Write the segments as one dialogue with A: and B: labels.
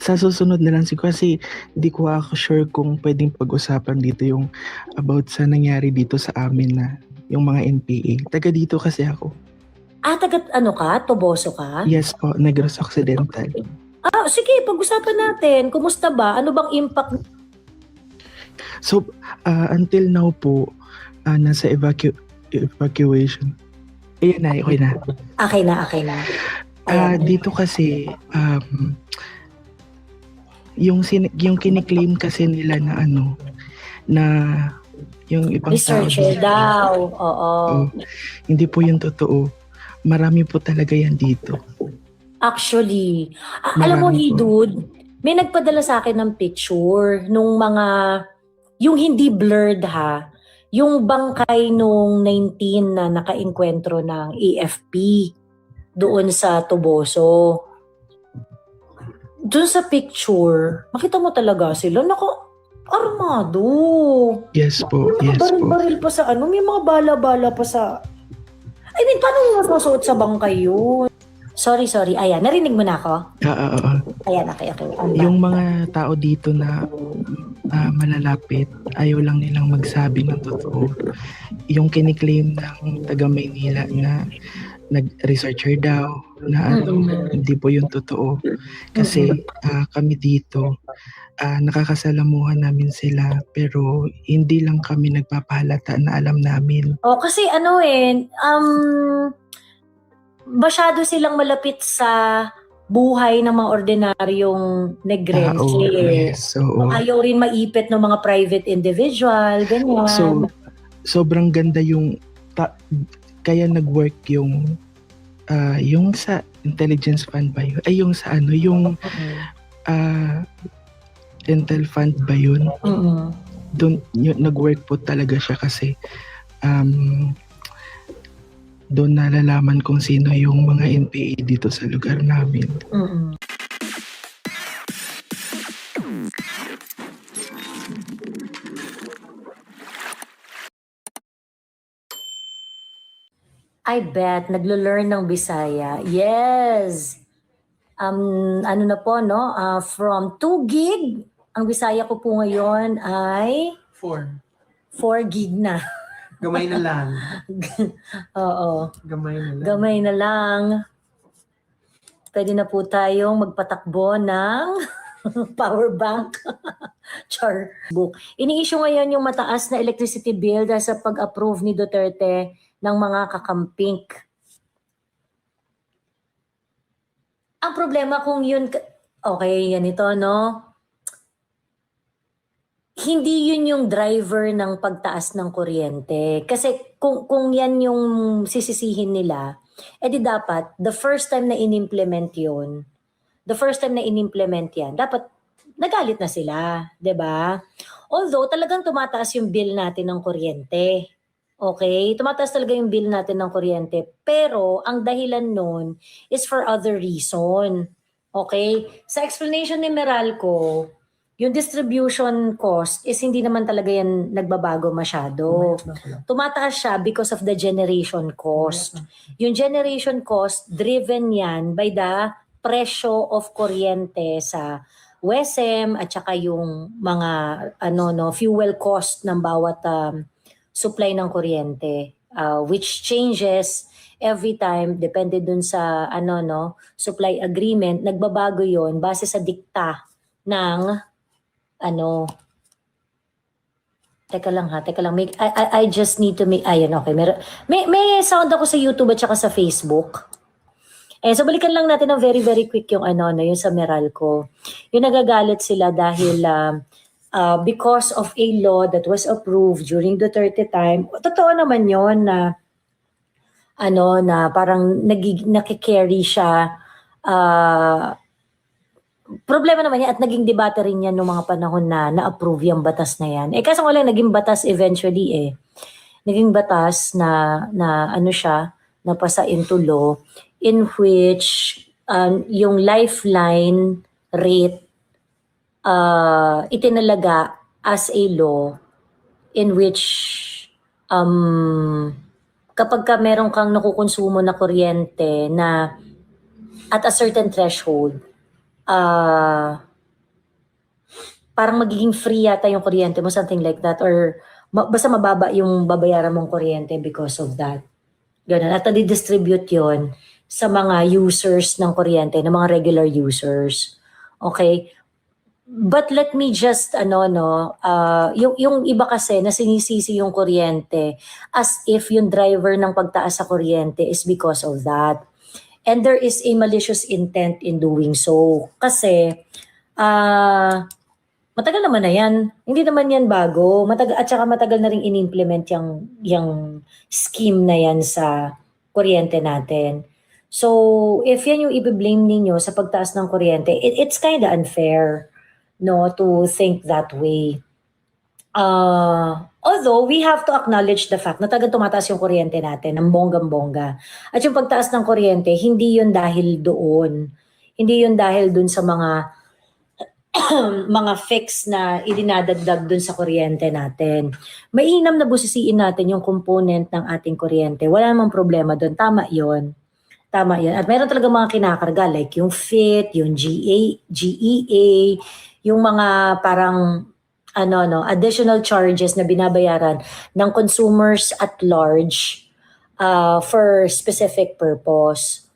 A: sa susunod na lang siguro kasi di ko ako sure kung pwedeng pag-usapan dito yung about sa nangyari dito sa amin na yung mga NPA. Taga dito kasi ako.
B: Taga ano ka? Toboso ka?
A: Yes po, Negros Occidental.
B: Sige, pag-usapan natin. Kumusta ba? Ano bang impact?
A: So, until now po, nasa evacuation. Ayan na, okay na.
B: Okay na. Ayan.
A: Dito kasi, yung kiniklaim kasi nila na na yung ibang
B: Researcher daw. Oo.
A: Hindi po yung totoo. Marami po talaga yan dito.
B: Actually, alam mo, Hidud, may nagpadala sa akin ng picture nung mga, yung hindi blurred ha, yung bangkay nung 19 na naka-enkwentro ng AFP doon sa Toboso. Doon sa picture, makita mo talaga sila, armado.
A: Yes po,
B: may
A: yes po.
B: Baril pa sa may mga bala-bala pa sa... I mean, paano mo masusuot sa bangkay yun? Sorry. Ayan, narinig mo na ako? Ayan, okay.
A: Yung mga tao dito na malalapit, ayaw lang nilang magsabi ng totoo. Yung kiniklaim ng taga Maynila na nag-researcher daw na hindi po yung totoo. Kasi kami dito, nakakasalamuhan namin sila pero hindi lang kami nagpapahalata na alam namin.
B: Kasi masyado silang malapit sa buhay ng mga ordinaryong Negrense.
A: Yes,
B: ayaw rin maipit ng mga private individual, ganyan.
A: So, sobrang ganda yung kaya nag-work yung sa intelligence fund ba yun? Ay, yung sa yung Intel fund ba yun? Doon nag-work po talaga siya kasi doon nalalaman kung sino yung mga NPA dito sa lugar namin.
B: I bet, naglo-learn ng Bisaya. Yes! Ano na po, no? From 2 gig, ang Bisaya ko po ngayon ay... 4 gig na.
C: Gamay na lang.
B: Oo.
C: Gamay na
B: lang. Pwede na po tayong magpatakbo ng power bank. Char. Book. Ini-issue ngayon yung mataas na electricity bill dahil sa pag-approve ni Duterte ng mga kakamping. Ang problema kung yun, okay, yan ito, no? Hindi yun yung driver ng pagtaas ng kuryente. Kasi kung yan yung sisisihin nila, edi dapat, the first time na inimplement yan, dapat nagalit na sila, 'di ba? Although talagang tumataas yung bill natin ng kuryente. Okay? Tumataas talaga yung bill natin ng kuryente. Pero ang dahilan nun is for other reason. Okay? Sa explanation ni Meralco, yung distribution cost is hindi naman talaga yan nagbabago masyado. Tumataas siya because of the generation cost. Yung generation cost, driven yan by the presyo of kuryente sa WESM at saka yung mga fuel cost ng bawat supply ng kuryente, which changes every time depende dun sa supply agreement. Nagbabago yon base sa dikta ng teka lang. I just need to make, ayun, okay. May sound ako sa YouTube at saka sa Facebook. So balikan lang natin ng very, very quick yung yung sa Meralco. Yung nagagalit sila dahil because of a law that was approved during Duterte time. Totoo naman yon na na parang nakikarry siya problema naman yan at naging debate rin yan noong mga panahon na na-approve yung batas na yan. Kaso wala, naging batas eventually Naging batas na siya, napasa into law in which yung lifeline rate itinalaga as a law in which kapag ka meron kang nakukonsumo na kuryente na at a certain threshold, parang magiging free yata yung kuryente mo, something like that, or basta mababa yung babayaran mong kuryente because of that. Ganun. At nadidistribute yon sa mga users ng kuryente, ng mga regular users. Okay? But let me just, yung iba kasi na sinisisi yung kuryente as if yung driver ng pagtaas sa kuryente is because of that. And there is a malicious intent in doing so. Kasi, matagal naman na yan. Hindi naman yan bago. At saka matagal na rin in-implement yung scheme na yan sa kuryente natin. So, if yan yung i-blame ninyo sa pagtaas ng kuryente, it's kind of unfair, no, to think that way. Although, we have to acknowledge the fact na talagang tumataas yung kuryente natin, ng bonggang-bongga. At yung pagtaas ng kuryente, hindi yun dahil doon. Hindi yun dahil doon sa mga mga fix na idinadagdag dun sa kuryente natin. Mainam na busisiin natin yung component ng ating kuryente. Wala namang problema dun. Tama yon. Tama yun. At meron talaga mga kinakarga like yung FIT, yung GEA, yung mga parang additional charges na binabayaran ng consumers at large for specific purpose.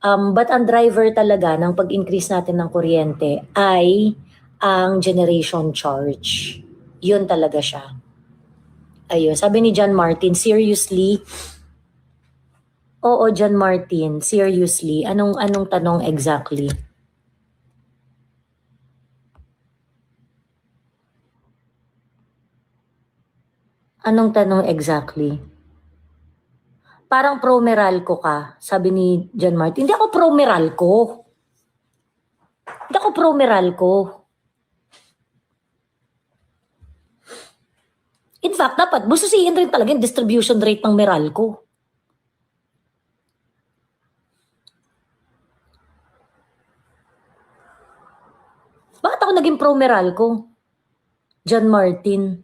B: But ang driver talaga ng pag-increase natin ng kuryente ay ang generation charge. Yun talaga siya. Ayun. Sabi ni John Martin, seriously? Oo, John Martin, seriously. Anong tanong exactly? Anong tanong exactly? Parang pro-Meralco ka, sabi ni John Martin. Hindi ako pro-Meralco. Hindi ako pro-Meralco. In fact, dapat bususiin rin talaga yung distribution rate ng Meralco. Bakit ako naging pro-Meralco? John Martin.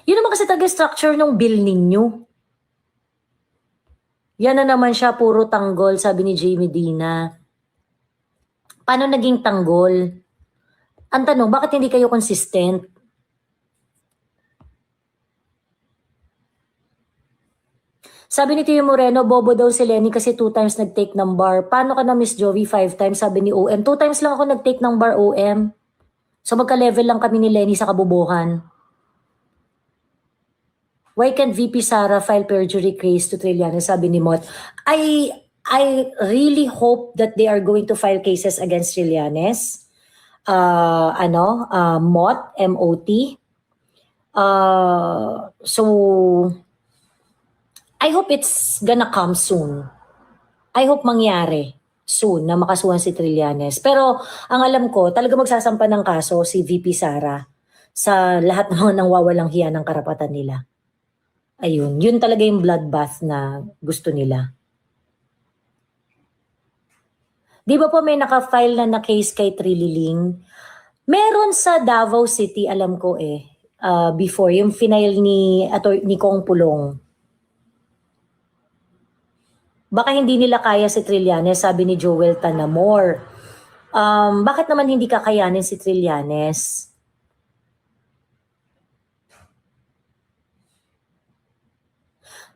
B: Yun naman kasi talaga structure ng bill ninyo. Yan na naman siya, puro tanggol, sabi ni Jamie Dina. Paano naging tanggol? Ang tanong, bakit hindi kayo consistent? Sabi ni Tio Moreno, bobo daw si Lenny kasi 2 times nag-take ng bar. Paano ka na Miss Jovi 5 times? Sabi ni OM. 2 times lang ako nag-take ng bar, OM. So magka-level lang kami ni Lenny sa kabubuhan. Why can't VP Sara file perjury case to Trillanes? Sabi ni Mot. I really hope that they are going to file cases against Trillanes. Mot, MOT. So, I hope it's gonna come soon. I hope mangyari soon na makasuhan si Trillanes. Pero ang alam ko, talaga magsasampa ng kaso si VP Sara sa lahat ng mga wawalang hiya ng karapatan nila. Ayun, yun talaga yung bloodbath na gusto nila. Di ba po may naka-file na case kay Trililing? Meron sa Davao City, alam ko before, yung final ni Kong Pulong. Baka hindi nila kaya si Trillanes, sabi ni Joel Tanamor. Bakit naman hindi kakayanin si Trillanes?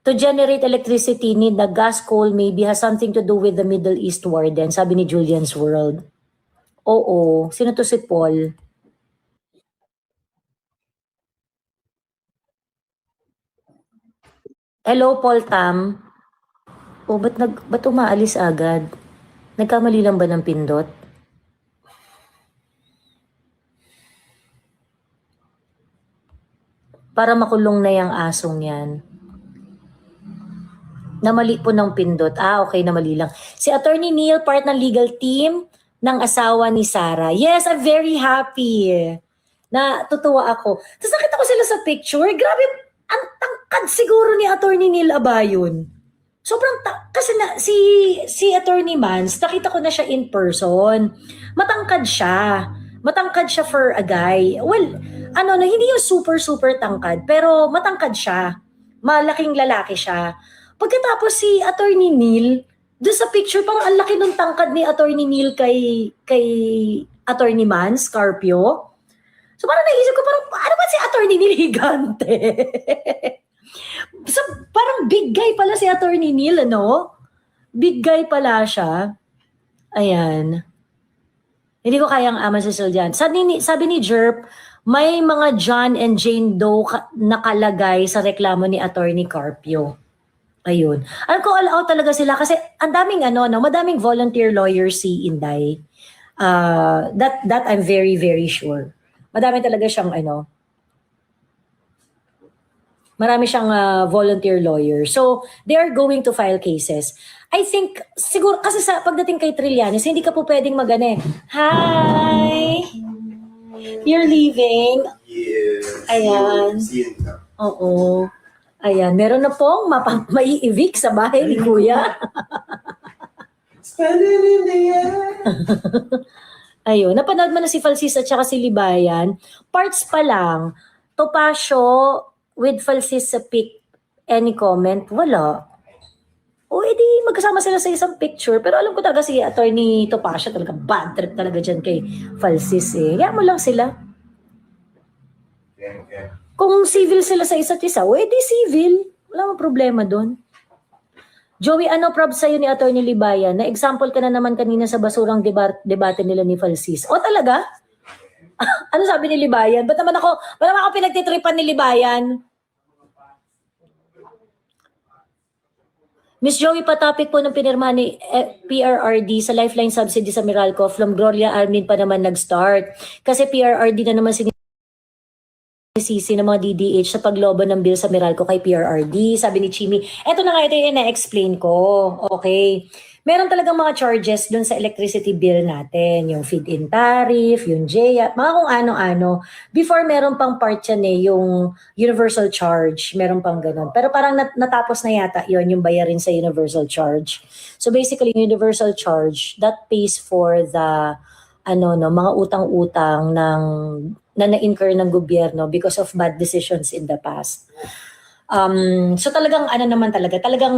B: To generate electricity, need na gas, coal, maybe has something to do with the Middle East war din, sabi ni Julian's World. Oo, sino to si Paul? Hello, Paul Tam. O, ba't umaalis agad? Nagkamali lang ba ng pindot? Para makulong na yung asong yan. Namali po ng pindot. Okay, namali lang. Si Attorney Neil, part ng legal team ng asawa ni Sarah. Yes, I'm very happy. Natutuwa ako. Tapos nakita ko sila sa picture. Grabe, ang tangkad siguro ni Attorney Neil Abayon. Sobrang kasi si Attorney Mans, nakita ko na siya in person. Matangkad siya. Matangkad siya for a guy. Well, hindi yung super tangkad, pero matangkad siya. Malaking lalaki siya. Pagkatapos si Attorney Neil, Doon sa picture, parang ang laki ng tangkad ni Attorney Neil kay Attorney Man, Scarpio. So parang naisip ko, parang ano ba si Attorney Neil higante? So parang big guy pala si Attorney Neil, ano? Big guy pala siya. Ayan. Hindi ko kayang amasasil dyan. Sabi ni Jerp, may mga John and Jane Doe nakalagay sa reklamo ni Attorney Carpio. Ayun. Alam ko all out talaga sila kasi ang daming madaming volunteer lawyers si Inday. That I'm very, very sure. Madami talaga siyang marami siyang volunteer lawyer. So, they are going to file cases. I think, siguro, kasi pagdating kay Trillanes, hindi ka po pwedeng Hi! You're leaving?
D: Yes.
B: Ayan.
D: See you now.
B: Oo. Ayan. Meron na pong mai-evict sa bahay ni Kuya.
C: Spend it in the air.
B: Ayun. Napanood mo na si Falsis at saka si Libayan. Parts pa lang. Topacio with Falsis sa pic. Any comment? Wala. O edi magkasama sila sa isang picture. Pero alam ko talaga si Attorney Topacio talaga bad trip talaga dyan kay Falsis eh. Kaya mo lang sila.
D: Yeah.
B: Kung civil sila sa isa't isa, o edi civil. Wala mong problema doon. Joey, ano prob sa'yo ni Attorney Libayan? Na-example ka na naman kanina sa basurang debate nila ni Falsis. O talaga? Ano sabi ni Libayan? Ba't naman ako pinagtitripan ni Libayan? Miss Joey, patapik po ng pinirma ni PRRD sa Lifeline Subsidy sa Meralco. From Gloria Armin pa naman nag-start. Kasi PRRD na naman sinisisi ng mga DDH sa pagloban ng bill sa Meralco kay PRRD. Sabi ni Chimi, eto na nga, ito yung na-explain ko. Okay. Meron talagang mga charges dun sa electricity bill natin. Yung feed-in tariff, yung JEA, mga kung ano-ano. Before, meron pang part yan yung universal charge. Meron pang ganun. Pero parang natapos na yata yung bayarin sa universal charge. So basically, yung universal charge, that pays for the mga utang-utang na na-incur ng gobyerno because of bad decisions in the past. So talagang talagang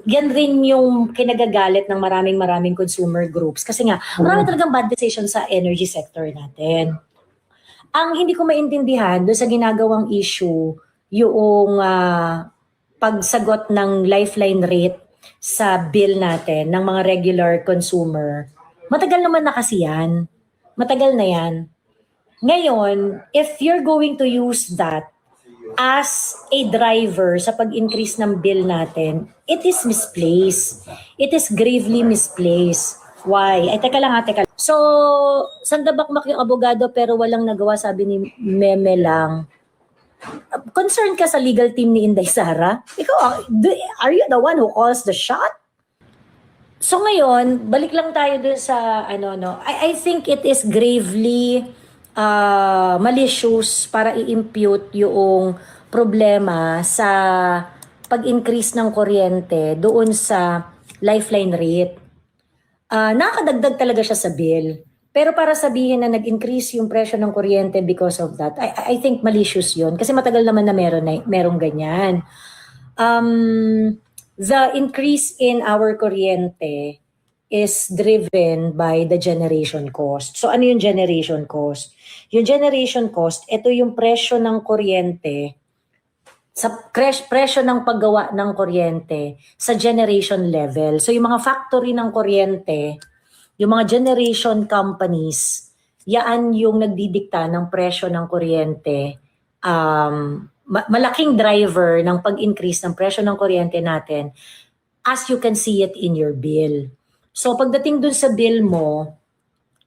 B: yan rin yung kinagagalit ng maraming consumer groups kasi nga marami talagang bad decisions sa energy sector natin. Ang hindi ko maintindihan doon sa ginagawang issue yung pagsagot ng lifeline rate sa bill natin ng mga regular consumer. Matagal naman na kasi yan. Matagal na yan. Ngayon, if you're going to use that as a driver sa pag-increase ng bill natin, it is misplaced. It is gravely misplaced. Why? Ay, teka lang. So, sandabakmak yung abogado pero walang nagawa, sabi ni Meme lang. Concerned ka sa legal team ni Inday Sara? Ikaw, are you the one who calls the shot? So ngayon, balik lang tayo dun sa I think it is gravely malicious para i-impute yung problema sa pag-increase ng kuryente doon sa lifeline rate. Nakakadagdag talaga siya sa bill. Pero para sabihin na nag-increase yung presyo ng kuryente because of that, I think malicious yun. Kasi matagal naman na merong ganyan. The increase in our kuryente is driven by the generation cost. So ano yung generation cost? Yung generation cost, ito yung presyo ng kuryente, sa presyo ng paggawa ng kuryente sa generation level. So yung mga factory ng kuryente, yung mga generation companies, yan yung nagdidikta ng presyo ng kuryente. Malaking driver ng pag-increase ng presyo ng kuryente natin as you can see it in your bill. So pagdating dun sa bill mo,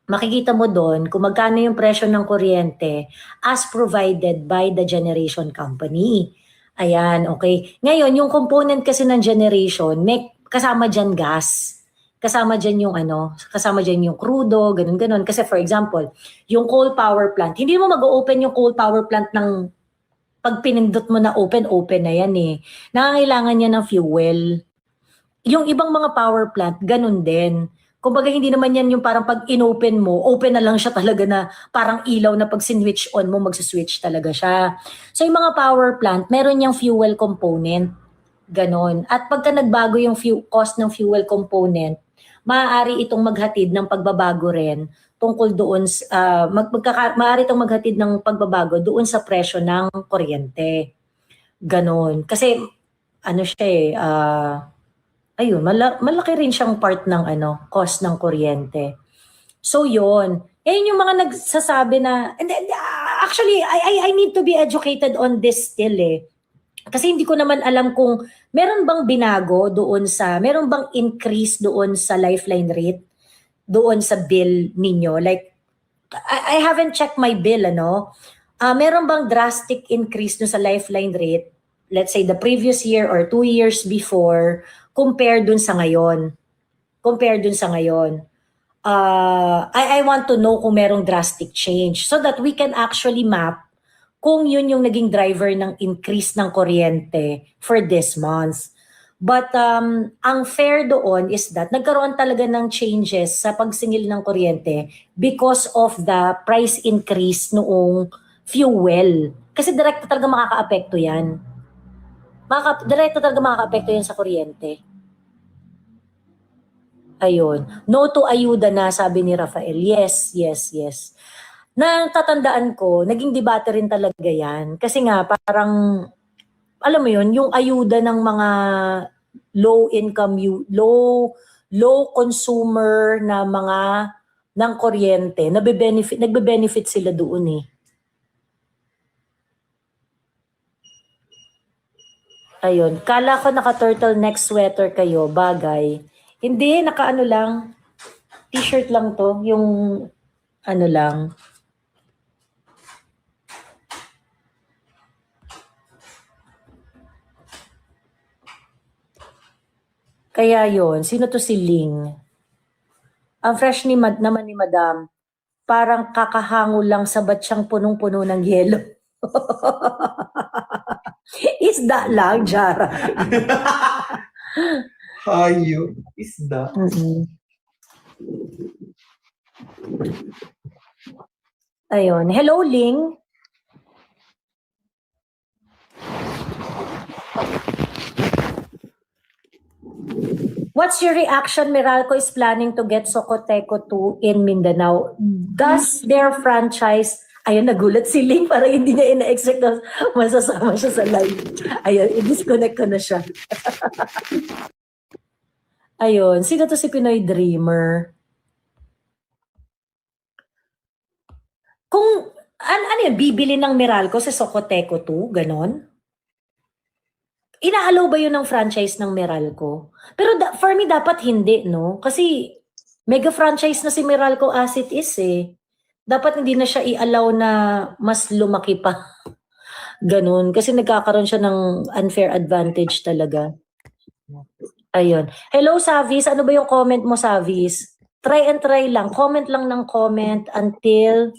B: makikita mo doon kung magkano yung presyo ng kuryente as provided by the generation company. Ayan, okay. Ngayon, yung component kasi ng generation, may kasama dyan gas. Kasama dyan yung crudo, ganun-ganun. Kasi for example, yung coal power plant, hindi mo mag-open yung coal power plant ng pag pinindot mo na open na yan eh. Nangangailangan niya ng fuel. Yung ibang mga power plant, ganun din. Kumbaga hindi naman yan yung parang pag in-open mo, open na lang siya talaga na parang ilaw na pag sin-switch on mo, magsiswitch talaga siya. So yung mga power plant, meron niyang fuel component. Ganon. At pagka nagbago yung cost ng fuel component, maaari itong maghatid ng pagbabago rin tungkol doon maaari itong maghatid ng pagbabago doon sa presyo ng kuryente. Ganon. Kasi ano siya ayun, malaki rin siyang part ng cost ng kuryente. So yun. Yung mga nagsasabi na, actually, I need to be educated on this still Kasi hindi ko naman alam kung meron bang binago meron bang increase doon sa lifeline rate, doon sa bill ninyo. Like, I haven't checked my bill, meron bang drastic increase doon sa lifeline rate, let's say the previous year or 2 years before, compared dun sa ngayon? I want to know kung merong drastic change so that we can actually map kung yun yung naging driver ng increase ng kuryente for this month. But ang fair doon is that nagkaroon talaga ng changes sa pagsingil ng kuryente because of the price increase noong fuel. Kasi direkta talaga makakaapekto yan. Direkta talaga makakaapekto yan sa kuryente. Ayun. No to ayuda na, sabi ni Rafael. Yes. Natatandaan ko, naging debate rin talaga yan. Kasi nga, parang, alam mo yun, yung ayuda ng mga low income, low consumer na mga ng kuryente, nagbe-benefit sila doon Ayun. Kala ko naka-turtleneck sweater kayo, bagay. Hindi, naka-ano lang, t-shirt lang to, yung ano lang. Kaya yon, sino to si Ling? Ang fresh naman ni Madam, parang kakahango lang sa batyang punong-puno ng yelo. Isda lang, Jara.
C: Hayo. Isda.
B: Ayun. Hello, Ling. What's your reaction? Meralco is planning to get Socoteco 2 in Mindanao. Does their franchise... Ayun, nagulat si Ling. Parang hindi niya ina-expect na masasama siya sa live. Ayun, i-disconnect ko na siya. Ayun, sino to si Pinoy Dreamer? Kung, ano yun, bibili ng Meralco sa Socoteco 2? Ganon? Inaalaw ba yun ng franchise ng Meralco? Pero for me, dapat hindi, no? Kasi mega franchise na si Meralco as it is Dapat hindi na siya i-allow na mas lumaki pa. Ganun. Kasi nagkakaroon siya ng unfair advantage talaga. Ayun. Hello, Savis. Ano ba yung comment mo, Savis? Try and try lang. Comment lang ng comment until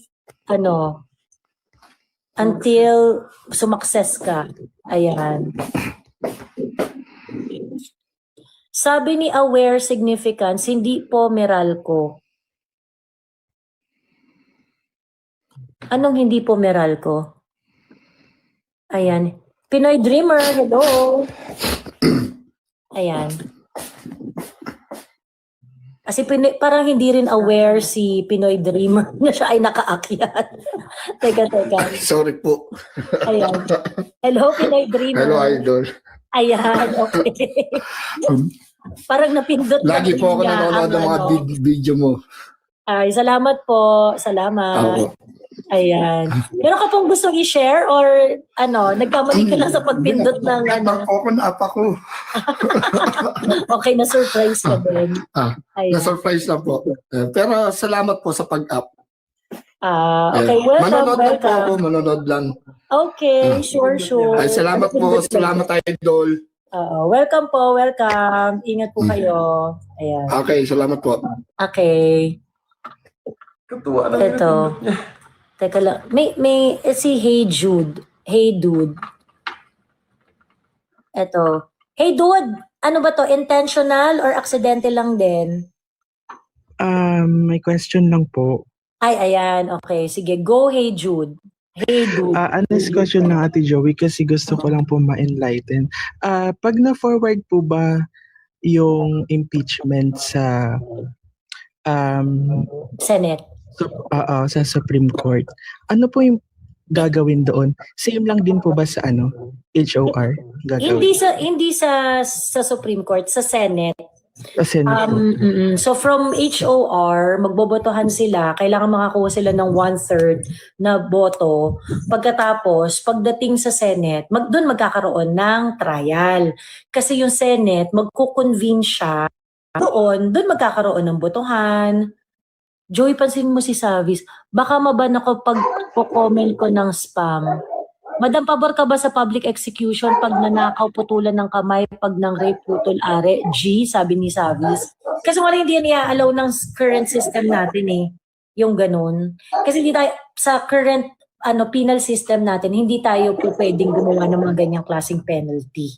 B: until sumakses ka. Ayan. Sabi ni Aware Significance, hindi po Meralco. Anong hindi po Meralco? Ayan. Pinoy Dreamer, hello. Ayan. Kasi parang hindi rin aware si Pinoy Dreamer na siya ay nakaakyat. Teka.
D: Sorry po.
B: Ayan. Hello, Pinoy Dreamer.
D: Hello, Idol.
B: Ayan, okay. Parang napindot.
D: Lagi po ako nanonood ng mga video mo.
B: Ay, salamat po. Salamat.
D: Ako.
B: Ayan. Meron ka pong gustong i-share or nagkamali ka lang sa pagpindot ng
D: Napa ko.
B: Okay, na-surprise ka din.
D: Na-surprise lang po. Pero salamat po sa pag-up.
B: Okay,
D: Manonood lang po ako,
B: welcome.
D: manonood lang.
B: Okay, sure.
D: Ay, salamat po. Salamat, Idol.
B: Welcome po, welcome. Ingat po kayo. Ayan.
D: Okay, salamat po.
B: Okay.
C: Katuwa lang.
B: Ito. Teka lang. May si Hey Jude. Hey Dude. Ito. Hey Dude, ano ba to? Intentional or accidental lang din?
A: May question lang po.
B: Ay, ayan. Okay. Sige, go Hey Jude. Hey, dude.
A: Honest question lang Ate Joey kasi gusto ko lang po ma-enlighten. Pag na-forward po ba yung impeachment sa um,
B: Senate.
A: sa Supreme Court, ano po yung gagawin doon? Same lang din po ba sa HOR
B: Hindi
A: gagawin?
B: sa Supreme Court, sa Senate.
A: Sa Senate po.
B: So from HOR, magbobotohan sila, kailangan makakuha sila ng 1/3 na boto. Pagkatapos, pagdating sa Senate, doon magkakaroon ng trial. Kasi yung Senate, magkukonvene siya doon magkakaroon ng botohan. Joey, pansin mo si Savis, baka maban ako pag comment ko ng spam. Madam, pabor ka ba sa public execution pag nanakaw, putulan ng kamay, pag ng rape, putol, are? G, sabi ni Savis. Kasi wala hindi yan i-allow ng current system natin eh. Yung ganun. Kasi hindi tayo, sa current penal system natin, hindi tayo po pwedeng gumawa ng mga ganyang klaseng penalty.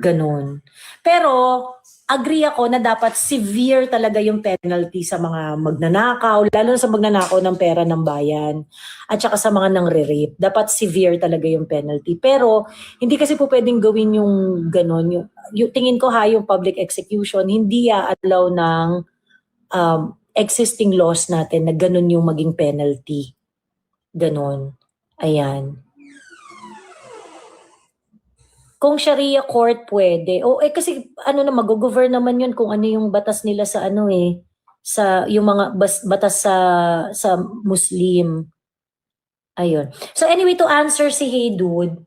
B: Ganun. Pero, agree ako na dapat severe talaga yung penalty sa mga magnanakaw, lalo na sa magnanakaw ng pera ng bayan, at saka sa mga nangre-rape. Dapat severe talaga yung penalty. Pero, hindi kasi po pwedeng gawin yung ganun. Yung tingin ko yung public execution, hindi allow ng existing laws natin na ganun yung maging penalty. Ganun. Ayan. Kung Sharia court pwede. Kasi mag-govern naman yun kung ano yung batas nila sa sa yung mga batas sa Muslim. Ayun. So anyway, to answer si Hey Dude,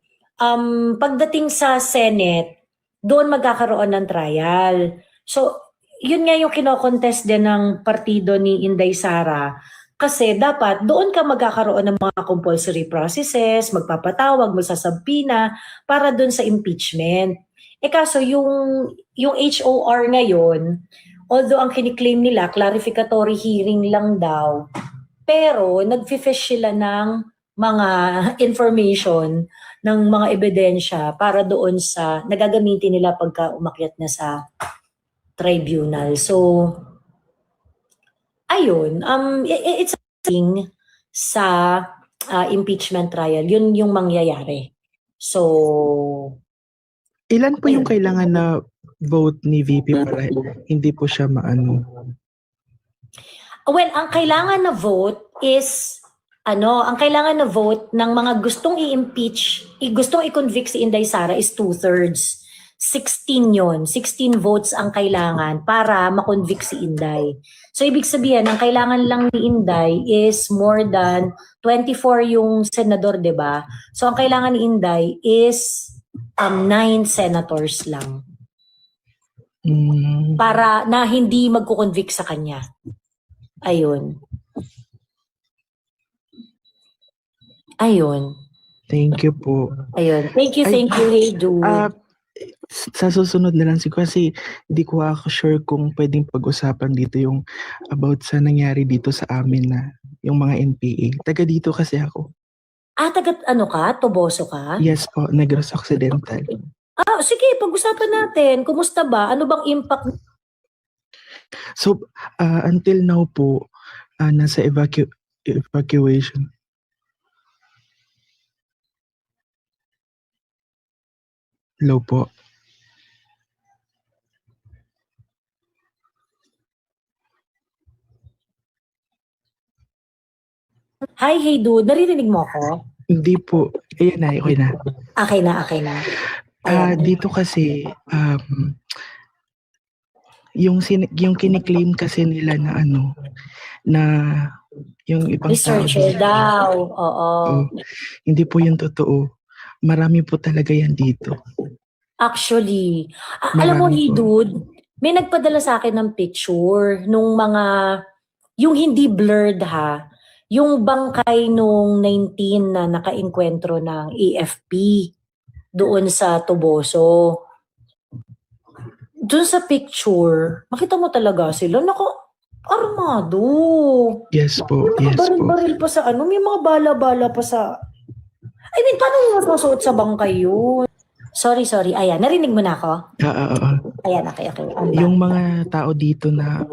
B: pagdating sa Senate, doon magkakaroon ng trial. So yun nga yung kino-contest din ng partido ni Inday Sara. Kasi dapat doon ka magkakaroon ng mga compulsory processes, magpapatawag, magsasabpina para doon sa impeachment. Kaso yung HOR ngayon, although ang kiniklaim nila, clarificatory hearing lang daw, pero nag-fish sila ng mga information, ng mga ebidensya para doon sa nagagamitin nila pagka umakyat na sa tribunal. So, ayun, it's a thing sa impeachment trial. Yun yung mangyayari. So,
A: Ilan po yung kailangan na vote ni VP para hindi po siya maano?
B: well, ang kailangan na vote is, ang kailangan na vote ng mga gustong i-impeach, gustong i-convict si Inday Sara is 2/3. 16 yon. 16 votes ang kailangan para makonvict si Inday. So, ibig sabihin, ang kailangan lang ni Inday is more than 24 yung senador, di ba? So, ang kailangan ni Inday is 9 senators lang. Para na hindi magkukonvict sa kanya. Ayun. Ayun.
A: Thank you po.
B: Ayun. Thank you, Hey Dude.
A: Sa susunod na lang kasi hindi ko ako sure kung pwedeng pag-usapan dito yung about sa nangyari dito sa amin na yung mga NPA. Taga dito kasi ako.
B: Taga ka? Toboso ka?
A: Yes po, Negros Occidental.
B: Sige, pag-usapan natin. Kumusta ba? Ano bang impact?
A: So, until now po, nasa evacuation. Hello po.
B: Hi, Hey Dude. Naririnig mo ako?
A: Hindi po. Ayan na, okay na.
B: Okay na. Ayan.
A: Dito kasi, yung kiniklaim kasi nila na na yung ibang
B: researcher daw. Oo.
A: Hindi po yung totoo. Marami po talaga yan dito.
B: Actually, alam mo, Hey Dude, may nagpadala sa akin ng picture nung yung hindi blurred yung bangkay nung 19 na naka-enkwentro ng AFP doon sa Toboso. Doon sa picture, makita mo talaga sila, armado.
A: Yes po,
B: may
A: yes po.
B: Baril pa sa may mga bala-bala pa sa... paano mo masusuot sa bangkay yun? Sorry. Ayan, narinig mo na ako? Ayan, okay.
A: Yung mga tao dito na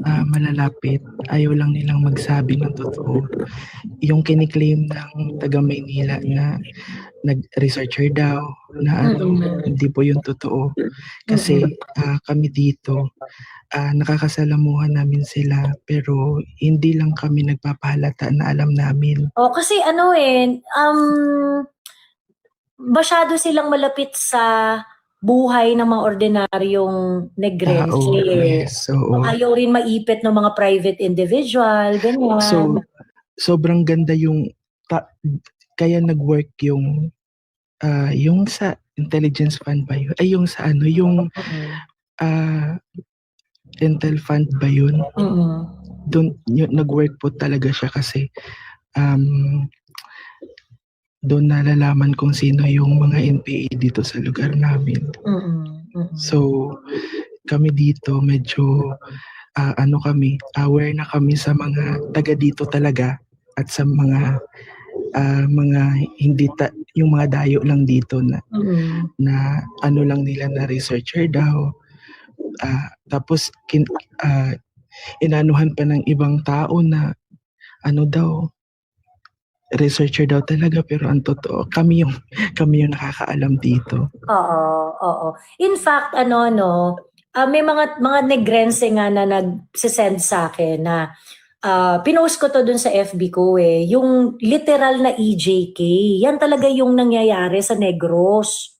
A: malalapit, ayaw lang nilang magsabi ng totoo. yung kiniklaim ng taga Maynila na nag-researcher daw na hindi po yung totoo. Kasi kami dito, nakakasalamuhan namin sila pero hindi lang kami nagpapahalata na alam namin.
B: Kasi masyado silang malapit sa buhay ng mga ordinaryong Negrense.
A: Yes, oo.
B: Ayaw rin maipit ng mga private individual, ganyan.
A: So, sobrang ganda yung, kaya nag-work yung sa intelligence fund ba yun? Ay, yung sa ano, yung intel fund ba yun? Doon, nag-work po talaga siya kasi doon nalalaman kung sino yung mga NPA dito sa lugar namin. So, kami dito medyo aware na kami sa mga taga dito talaga at sa mga hindi yung mga dayo lang dito na ano lang nila na researcher daw. Tapos inanuhan pa ng ibang tao na ano daw, researcher daw talaga, pero ang totoo kami yung nakakaalam dito.
B: Oo. In fact, may mga Negrense nga na nag-send sa akin na pinost ko to dun sa FB ko yung literal na EJK. Yan talaga yung nangyayari sa Negros.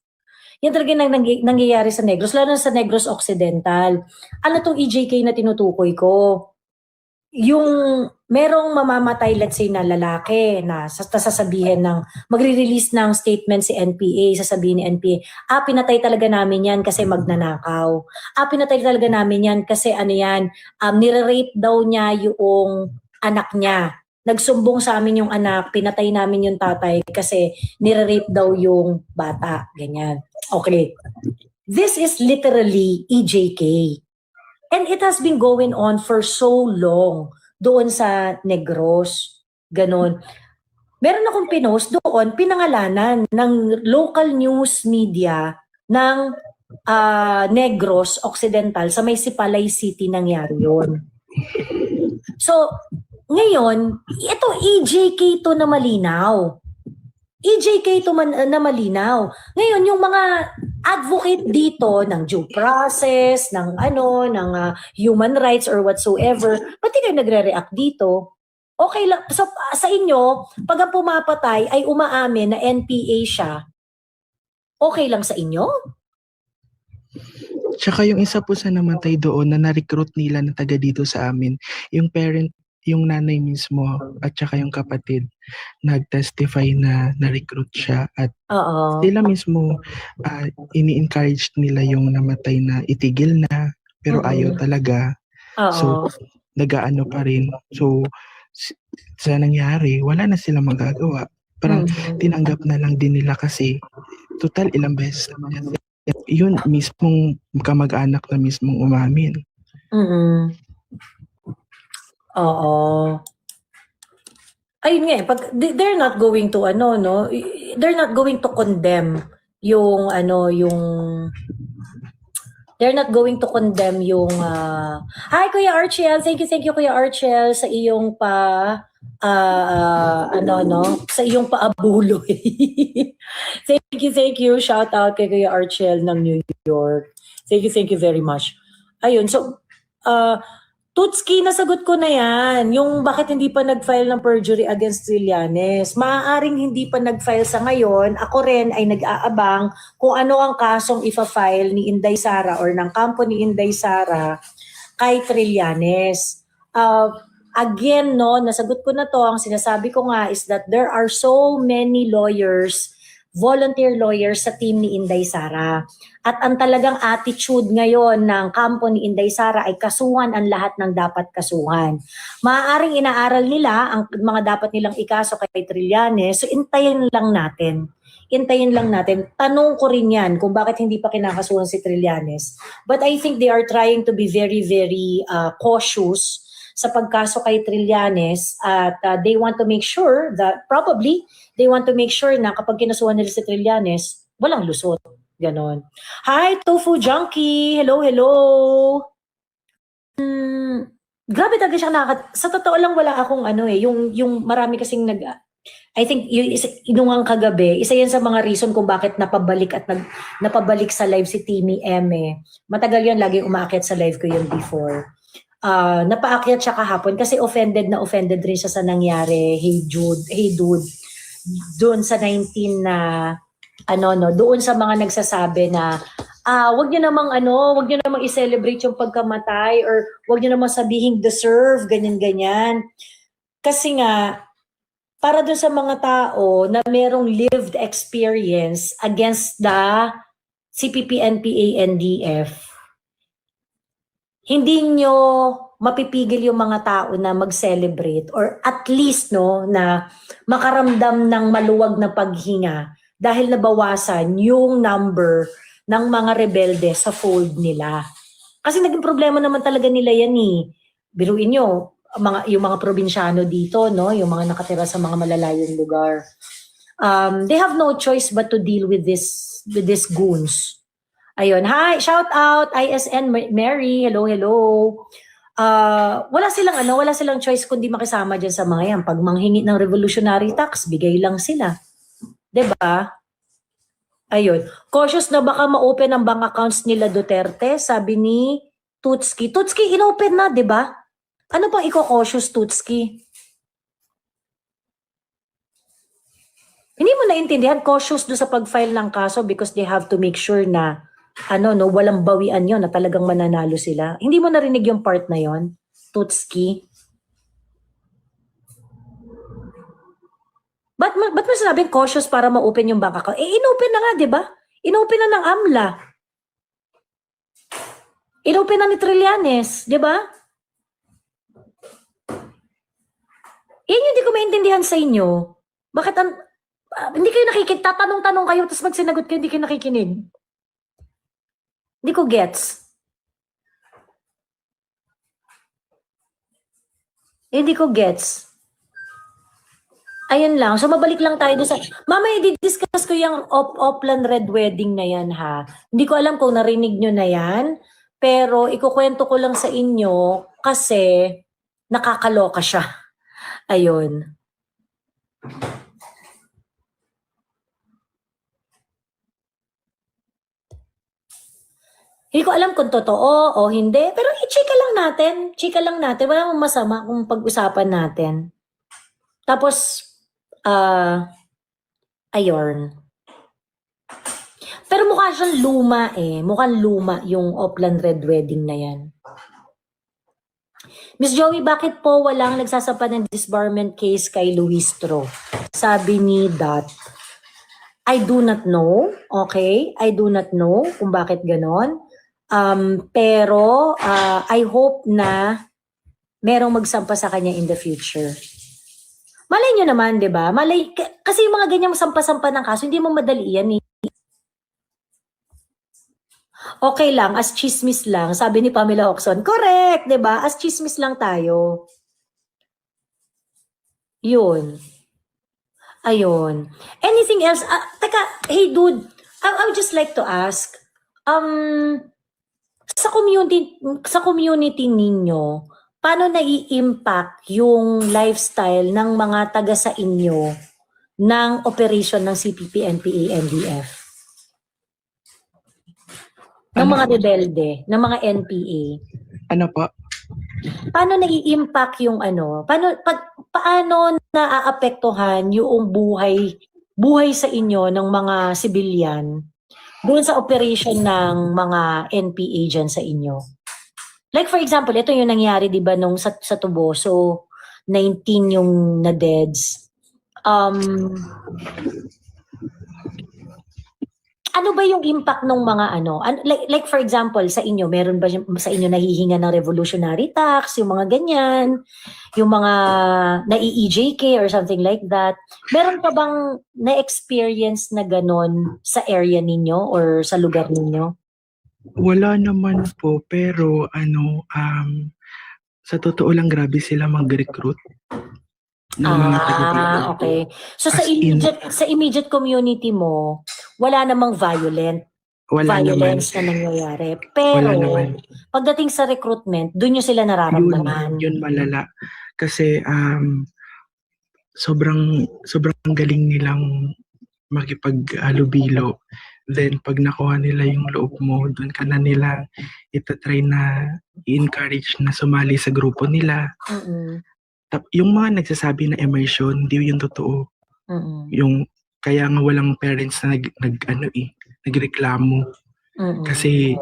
B: Yan talaga nangyayari sa Negros, lalo na sa Negros Occidental. Ano tong EJK na tinutukoy ko? Yung merong mamamatay, let's say, na lalaki na sasabihin ng magre-release ng statement si NPA, sasabihin ni NPA, pinatay talaga namin yan kasi magnanakaw. Pinatay talaga namin yan kasi nire-rape daw niya yung anak niya. Nagsumbong sa amin yung anak, pinatay namin yung tatay kasi nire-rape daw yung bata. Ganyan. Okay. This is literally EJK. And it has been going on for so long doon sa Negros. Ganon. Meron akong pinost doon, pinangalanan ng local news media ng Negros Occidental sa may Sipalay City nangyari yun. So, ngayon, ito EJK to na malinaw. EJK to na malinaw. Ngayon, yung mga advocate dito ng due process, ng human rights or whatsoever, ba't di kayo nagre-react dito? Okay lang. So, sa inyo, pag ang pumapatay ay umaamin na NPA siya, okay lang sa inyo?
A: Tsaka yung isa po sa namatay doon na na-recruit nila na taga dito sa amin, yung nanay mismo at saka yung kapatid nag-testify na na-recruit siya at sila mismo ini-encourage nila yung namatay na itigil na pero ayaw talaga. So nag-aano pa rin. So sa nangyari, wala na silang magagawa. Parang tinanggap na lang din nila kasi total ilang beses naman yun mismong kamag-anak na mismong umamin.
B: Oo. Ayun nga, they're not going to they're not going to condemn yung they're not going to condemn yung hi Kuya Archel, thank you Kuya Archel sa iyong sa iyong paabuloy. Thank you. Shout out kay Kuya Archel ng New York. Thank you very much. Ayun, so Tutski, nasagot ko na yan. Yung bakit hindi pa nag-file ng perjury against Trillanes. Maaaring hindi pa nag-file sa ngayon. Ako rin ay nag-aabang kung ano ang kasong ifa-file ni Inday Sara or ng kampo ni Inday Sara kay Trillanes. Again, nasagot ko na to. Ang sinasabi ko nga is that there are so many lawyers, volunteer lawyers sa team ni Inday Sara. At ang talagang attitude ngayon ng kampo ni Inday Sara ay kasuhan ang lahat ng dapat kasuhan. Maaaring inaaral nila ang mga dapat nilang ikaso kay Trillanes, so intayin lang natin. Tanong ko rin yan kung bakit hindi pa kinakasuhan si Trillanes. But I think they are trying to be very, very cautious sa pagkaso kay Trillanes at they want to make sure that na kapag kinasuhan nila si Trillanes, walang lusot. Ganon. Hi, Tofu Junkie! Hello! Grabe talaga siya sa totoo lang wala akong ano eh, yung marami kasing I think yung ang kagabi, isa yan sa mga reason kung bakit napabalik napabalik sa live si Timmy M eh. Matagal yan, lagi umaakyat sa live ko yun before. Napaakyat siya kahapon kasi offended rin siya sa nangyari. Hey dude, doon sa 19 na doon sa mga nagsasabi na wag niyo namang i-celebrate yung pagkamatay or wag niyo namang sabihing deserve, ganyan. Kasi nga, para doon sa mga tao na merong lived experience against the CPP-NPA-NDF, hindi nyo mapipigil yung mga tao na mag-celebrate or at least na makaramdam ng maluwag na paghinga dahil nabawasan yung number ng mga rebelde sa fold nila. Kasi naging problema naman talaga nila yan eh. Biruin nyo, yung mga probinsyano dito, no, yung mga nakatira sa mga malalayong lugar. They have no choice but to deal with this goons. Ayun, hi, shout out ISN Mary, hello. Wala silang choice kundi makisama diyan sa mga yan. Pag manghingi ng revolutionary tax, bigay lang sila. 'Di ba? Ayun, cautious na baka ma-open ang bank accounts nila Duterte, sabi ni Tutski. Tutski, inopen na, 'di ba? Ano pang iko-cautious, Tutski? Hindi mo naintindihan, cautious do sa pag-file ng kaso because they have to make sure na walang bawian yon na talagang mananalo sila. Hindi mo narinig yung part na yon, Tutski? Ba't mo sinabing cautious para ma-open yung bank account? Inopen na nga, di ba? Inopen na ng AMLA. Inopen na ni Trillanes, di ba? Yan yung hindi ko maintindihan sa inyo. Bakit hindi kayo nakikinig? Tatanong-tanong kayo, tapos pag sinagot kayo, hindi kayo nakikinig. Hindi ko gets. Hindi ko gets. Ayun lang. So, mabalik lang tayo doon sa... Mamaya, i-discuss ko yung Oplan Red Wedding na yan, ha? Hindi ko alam kung narinig nyo na yan, pero ikukwento ko lang sa inyo kasi nakakaloka siya. Ayun. Hindi ko alam kung totoo o hindi, pero i-chika lang natin. Chika lang natin. Wala mong masama kung pag-usapan natin. Tapos, ayun. Pero mukha siyang luma eh. Mukhang luma yung Oplan Red Wedding na yan. Miss Joey, bakit po walang nagsasampa ng disbarment case kay Luistro? Sabi ni Dot. I do not know. Okay? I do not know kung bakit ganon. Pero I hope na merong magsampa sa kanya in the future. Malay nyo naman, di ba? Kasi yung mga ganyang sampa-sampa ng kaso, hindi mo madali yan eh. Okay lang, as chismis lang, sabi ni Pamela Hoxon. Correct, di ba? As chismis lang tayo. Yun. Ayun. Anything else? Teka, hey dude, I would just like to ask, sa community ninyo, paano nai-impact yung lifestyle ng mga taga sa inyo ng operation ng CPP-NPA-NDF? Ng mga rebelde, ng mga NPA.
A: Ano po?
B: Paano nai-impact yung paano naaapektuhan yung buhay sa inyo ng mga sibilyan doon sa operation ng mga NPA dyan sa inyo? Like for example, ito yung nangyari, di ba, nung sa Tuboso, 19 yung na-deads. Ano ba yung impact ng mga like for example, sa inyo, meron ba sa inyo nahihinga ng revolutionary tax, yung mga ganyan, yung mga na-EJK or something like that? Meron pa bang na-experience na ganon sa area ninyo or sa lugar ninyo?
A: Wala naman po, pero sa totoo lang grabe sila mag-recruit ng mga taga-Palawan.
B: Okay. So
A: As in-
B: sa immediate community mo, wala namang violent.
A: Wala naman.
B: violence na nangyayari.
A: Wala
B: Pero,
A: naman.
B: pagdating sa recruitment, doon nyo sila nararamdaman.
A: Yun malala. Kasi sobrang galing nilang makipag-alubilo. Then pag nakuha nila yung loob mo, doon ka na nila itatry na i-encourage na sumali sa grupo nila.
B: Mm-mm.
A: Yung mga nagsasabi na immersion, hindi yun totoo.
B: Mm-mm.
A: Yung kaya nga walang parents na nagreklamo.
B: Mm-mm.
A: Kasi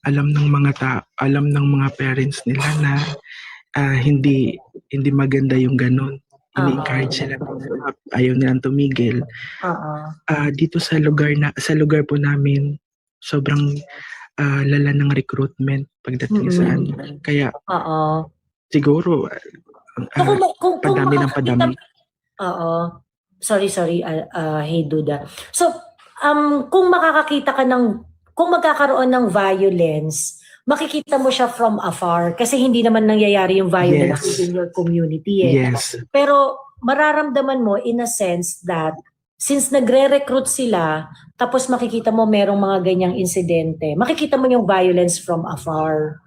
A: alam ng mga parents nila na hindi maganda yung ganun. Ini-encourage sila, ayaw nilang tumigil. Dito sa lugar po namin, sobrang lala ng recruitment pagdating sa kaya siguro padami ng padami.
B: Oo. Sorry, hey Duda. So, kung makakakita ka kung magkakaroon ng violence, makikita mo siya from afar kasi hindi naman nangyayari yung violence within your community eh.
A: Yes.
B: Pero mararamdaman mo in a sense that since nagre-recruit sila, tapos makikita mo merong mga ganyang insidente, makikita mo yung violence from afar.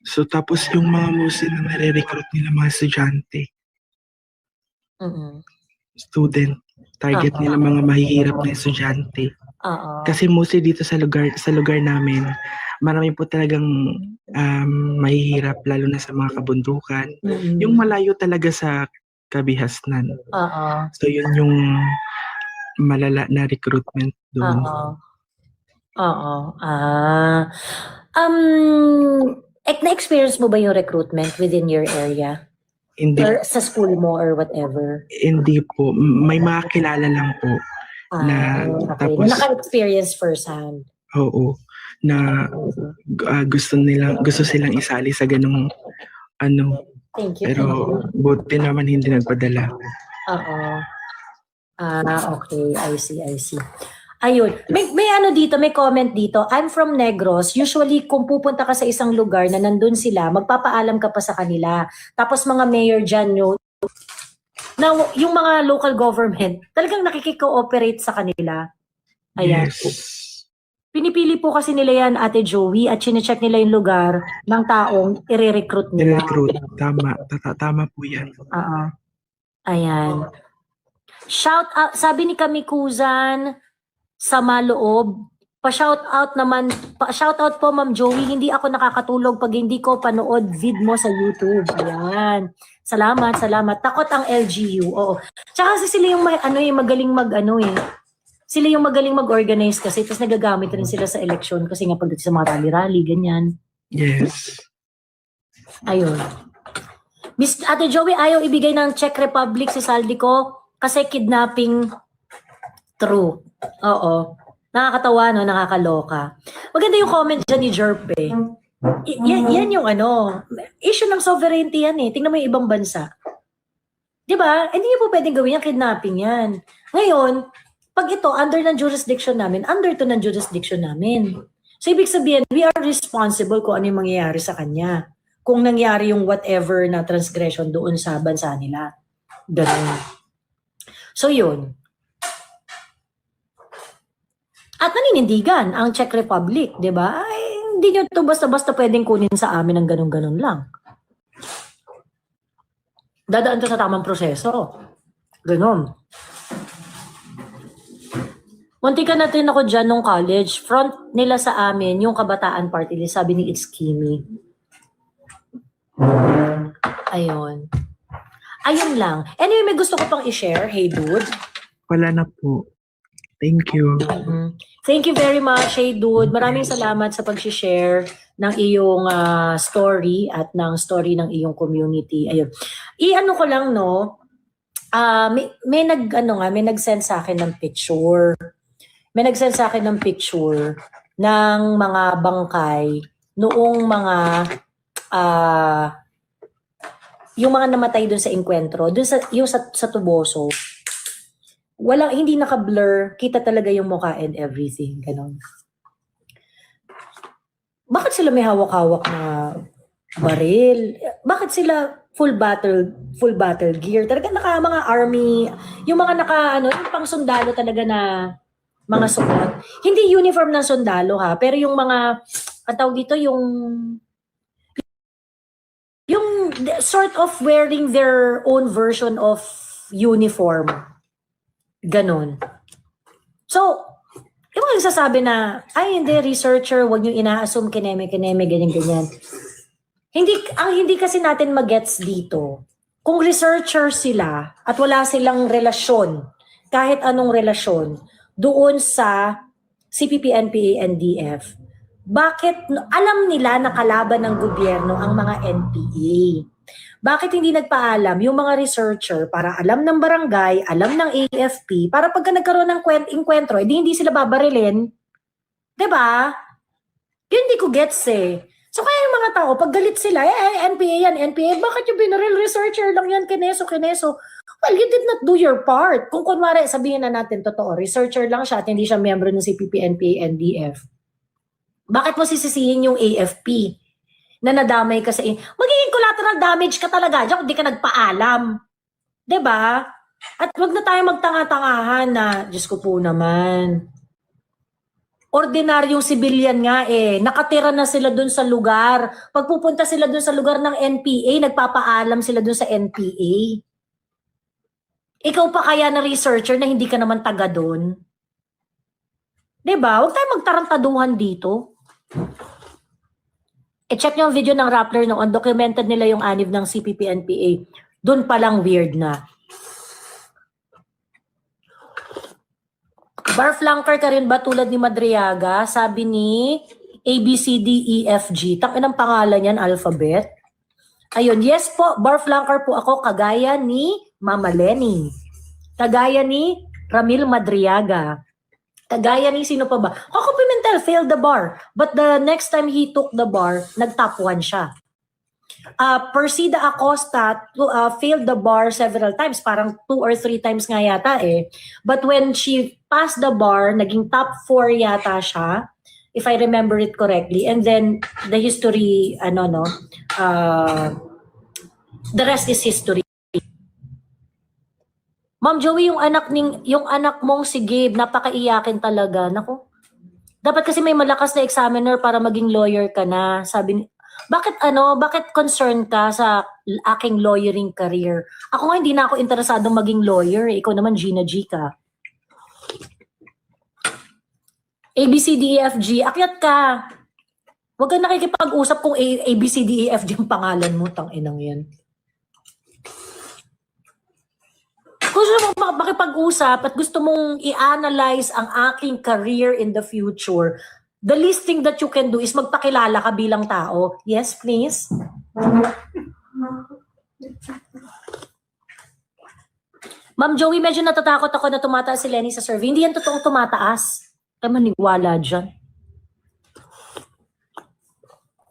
A: So tapos yung mga mostly na nare-recruit nila mga estudyante. Student. Target nila mga mahihirap na estudyante. Kasi mostly dito sa lugar namin, marami po talagang mahihirap lalo na sa mga kabundukan. Yung malayo talaga sa kabihasnan. So yun yung malala na recruitment doon.
B: Na-experience mo ba yung recruitment within your area?
A: Hindi.
B: Or sa school mo or whatever?
A: Hindi po. May mga kilala lang po.
B: Tapos naka-experience firsthand.
A: Oo. Na gusto silang isali sa ganung
B: Thank you.
A: pero buti naman hindi nagpadala.
B: Okay. I see. Ayun. May dito, may comment dito. I'm from Negros. Usually, kung pupunta ka sa isang lugar na nandun sila, magpapaalam ka pa sa kanila. Tapos mga mayor dyan, na yung mga local government, talagang nakikikooperate sa kanila. Ayan.
A: Yes.
B: Pinipili po kasi nila yan, Ate Joey, at chinecheck nila yung lugar ng taong i-recruit nila.
A: I-recruit. Tama po yan.
B: Ayan. Shout out, sabi ni Kamikuzan, sa maloob, pa-shout out po Ma'am Joey, hindi ako nakakatulog pag hindi ko panood vid mo sa YouTube. Ayan. Salamat. Takot ang LGU. Oo. Tsaka kasi sila yung magaling Sila yung magaling mag-organize kasi tapos nagagamit rin sila sa election kasi nga pagdating sa mga rally-rally, ganyan.
A: Yes.
B: Ayun. Miss Ate Joey, ayaw ibigay ng Czech Republic si Saldico kasi kidnapping. True. Oo. Nakakatawa, no? Nakakaloka. Maganda yung comment dyan ni Jerp eh. Yan yung issue ng sovereignty yan eh. Tingnan mo yung ibang bansa. Diba? Hindi niyo po pwedeng gawin yung kidnapping yan. Ngayon, pag ito, under ng jurisdiction namin, So, ibig sabihin, we are responsible kung ano yung mangyayari sa kanya. Kung nangyari yung whatever na transgression doon sa bansa nila. Ganun. So, yun. At naninindigan ang Czech Republic, di ba? Ay, hindi nyo ito basta-basta pwedeng kunin sa amin ng ganun-ganun lang. Dadaan to sa tamang proseso. Ganun. Muntikan natin ako dyan nung college. Front nila sa amin, yung Kabataan Party List, sabi ni It's Kimi. Ayun. Ayun lang. Anyway, may gusto ko pang i-share. Hey, dude.
A: Wala na po. Thank you.
B: Thank you very much, hey dude. Maraming salamat sa pag-share ng iyong story at ng story ng iyong community. Ayun. I-ano ko lang, no? May nag-send sa akin ng picture. May nag-send sa akin ng picture ng mga bangkay noong mga yung mga namatay doon sa enkwentro, doon sa Tuboso. Hindi naka-blur, kita talaga yung mukha and everything, ganun. Bakit sila may hawak-hawak na baril? Bakit sila full battle gear? Talaga mga army, yung mga yung pang sundalo talaga na mga suot. Hindi uniform ng sundalo ha, pero yung mga, ang tawag dito, yung sort of wearing their own version of uniform. Ganon. So, yung mga nagsasabi na, ay hindi, researcher, wag niyo ina-assume kineme, ganyan. Hindi kasi natin magets dito. Kung researcher sila at wala silang relasyon, kahit anong relasyon, doon sa CPP, NPA, NDF, bakit alam nila na kalaban ng gobyerno ang mga NPA? Bakit hindi nagpaalam yung mga researcher para alam ng barangay, alam ng AFP, para pagka nagkaroon ng inkwentro, hindi sila babarilin? 'Di ba? Yun hindi ko gets eh. So kaya yung mga tao, pag galit sila, NPA yan, NPA, bakit yung binaril researcher lang yan, kineso. Well, you did not do your part. Kung kunwari, sabihin na natin totoo, researcher lang siya at hindi siya member ng CPP, NPA, NDF. Bakit mo sisisihin yung AFP na nadamay ka sa magiging collateral damage ka talaga diyan kung di ka nagpaalam. 'Di ba? At wag na tayo magtanga-tangahan na, Diyos ko po naman. Ordinaryong civilian nga nakatira na sila dun sa lugar. Pagpupunta sila dun sa lugar ng NPA, nagpapaalam sila dun sa NPA. Ikaw pa kaya na researcher na hindi ka naman taga dun? 'Di ba? Huwag tayong magtarantaduhan dito. I-check nyo ang video ng Rappler nung undocumented nila yung anib ng CPP NPA. Doon palang weird na. Bar flanker ka rin ba tulad ni Madriaga? Sabi ni ABCDEFG. Tangin ang pangalan yan, alphabet. Ayun, yes po, bar flanker po ako kagaya ni Mama Lenny. Kagaya ni Ramil Madriaga. Kagaya ni sino pa ba? Coco Pimentel failed the bar. But the next time he took the bar, nag-top 1 siya. Persida Acosta failed the bar several times. Parang 2 or 3 times nga yata But when she passed the bar, naging top 4 yata siya. If I remember it correctly. And then, the history, the rest is history. Ma'am Joey, yung anak mong si Gabe, napakaiyakin talaga. Naku. Dapat kasi may malakas na examiner para maging lawyer ka na. Sabi ni, bakit concerned ka sa aking lawyering career? Ako nga hindi na ako interesadong maging lawyer. Ikaw naman Gina G ka. ABCDEFG, akyat ka. Huwag ka nakikipag-usap kung ABCDEFG yung pangalan mo, tang-inang yan. Kung gusto mong makipag-usap at gusto mong i-analyze ang aking career in the future, the least thing that you can do is magpakilala ka bilang tao. Yes, please. Ma'am Joey, medyo natatakot ako na tumataas si Lenny sa survey. Hindi yan totoong tumataas. Kaya manigwala dyan.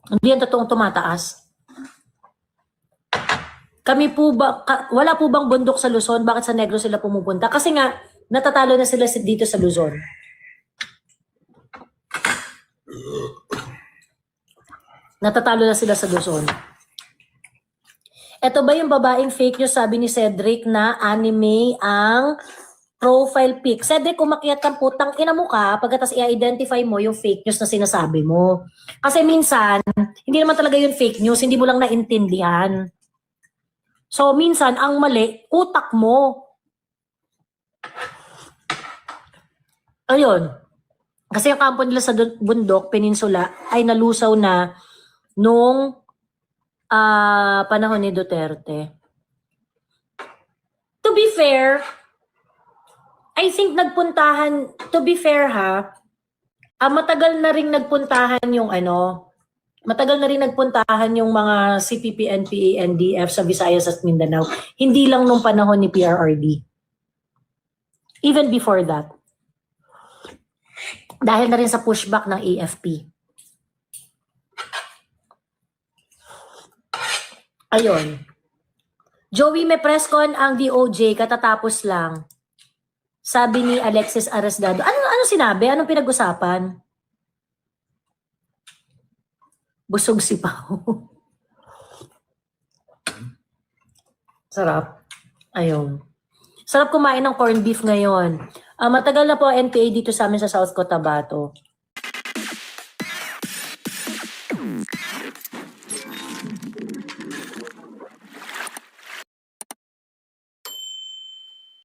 B: Hindi yan totoong tumataas. Wala po bang bundok sa Luzon? Bakit sa Negros sila pumupunta? Kasi nga, natatalo na sila dito sa Luzon. Natatalo na sila sa Luzon. Ito ba yung babaeng fake news, sabi ni Cedric, na anime ang profile pic? Cedric, umakyat kang putang ina mo ka, pagkatas i-identify mo yung fake news na sinasabi mo. Kasi minsan, hindi naman talaga yung fake news, hindi mo lang naintindihan. So, minsan, ang mali, utak mo. Ayun. Kasi yung kampo nila sa bundok, peninsula, ay nalusaw na nung panahon ni Duterte. To be fair, I think to be fair matagal na rin nagpuntahan yung mga CPP, NPA, NDF sa Visayas at Mindanao. Hindi lang nung panahon ni PRRD. Even before that. Dahil na rin sa pushback ng AFP. Ayun. Joey, may press con ang DOJ katatapos lang. Sabi ni Alexis Arresdado. Ano sinabi? Anong pinag-usapan? Busog si Pao. Sarap. Ayun. Sarap kumain ng corned beef ngayon. Matagal na po NPA dito sa amin sa South Cotabato.